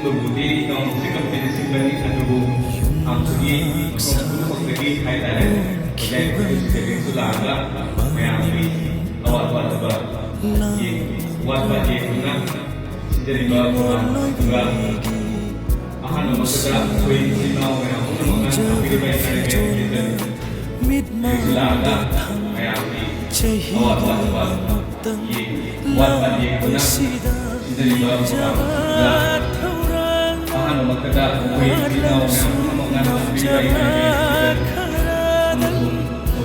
Budi yang musik menjadi adubu amsugi untuk lagi kaitannya jadi sulaga mengambil awal awal buat bagi guna jadi bawa juga akan mempercepat kui sinau yang untuk mengambil bagian dari sulaga mengambil awal awal buat bagi guna jadi bawa juga akan mempercepat kui sinau yang untuk mengambil bagian dari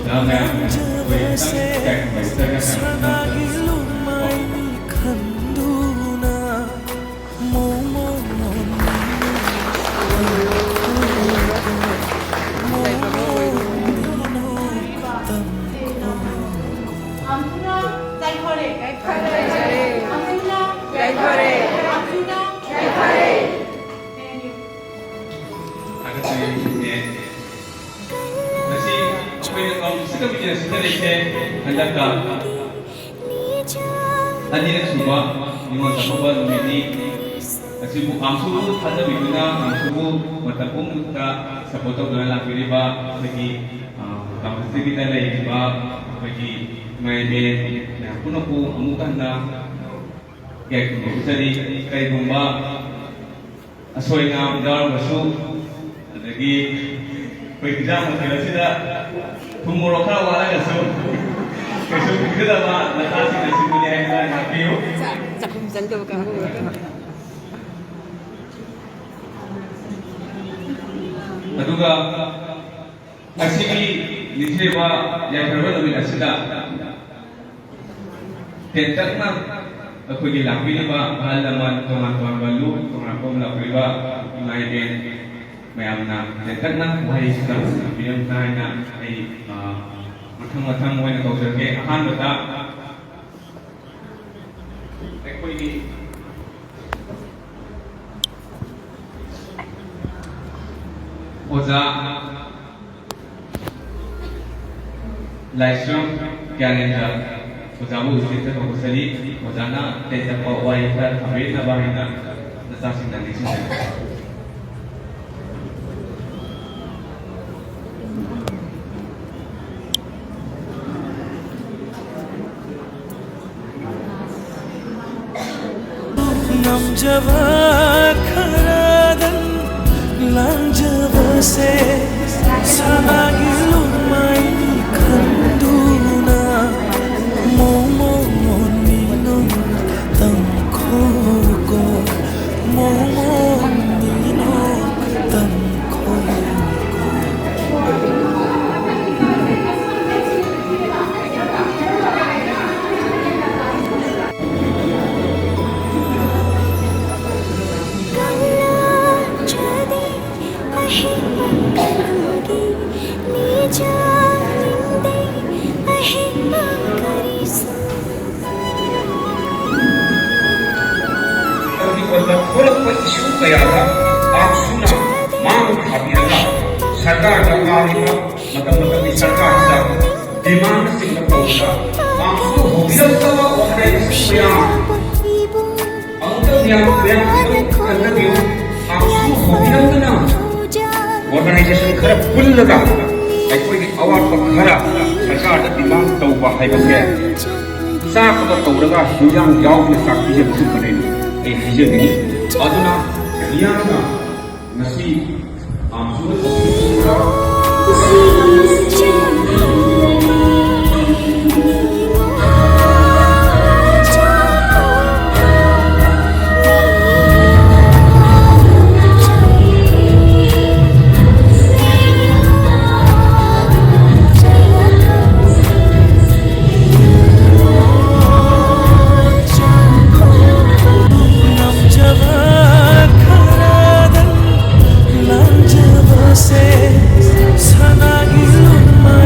Damai, kui tak baik Tadi semua lima tahun ini, asibu amsu ada biguna amsu matapung kita sepoto dengan lagi riba bagi kampus kita lagi riba bagi main nah puno ku amukan na kayak jadi kayak gumba asoy ngam dar masu lagi pegja mungkin sudah pemurokah wala gaso Kasi kita ba nakasi na simunya ay na piyo. Sa kumsan ka ba? Aduga asigi nitheba ya karba nabi asida. Tentak na ako'y lapi ba mahal naman tumatawag balu tumatawag lapi ba imayin mayam na tentak na buhay sila pinang tayo na ay matang-matang mo na kausap kaya ahan bata ako'y oza laisram kyanenda oza mo usita kausali oza na tesa pa uway sa abit na bahay na nasasing na nisip Namjava kharadan langjava se sanagi lumai khanduna momo nino tamko ko momo nino tamko थोड़ा issue कया था आप सुना मांग हाबीरगा सरकार जगाली मतलब की सरकार सा डिमांड सिंह पहुंचा आप सो होबिरगा ओहरे इशूया अंतर दिया करने दियो आप सो होबिरगा ना ऑर्गेनाइजेशन खरा फुल लगा आई कोई अवार्ड पर खरा सरकार का डिमांड तो बाहर बसे साक तो तौरगा हिजां जाओ ने साकी से बुक करे ai hijeni aduna riyana nasi amsu se sanagi lumai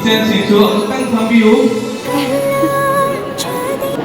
ꯏꯆꯟꯁꯤꯡꯁꯨ ꯑꯃꯨꯛꯇꯪ ꯐꯝꯕꯤꯌꯨ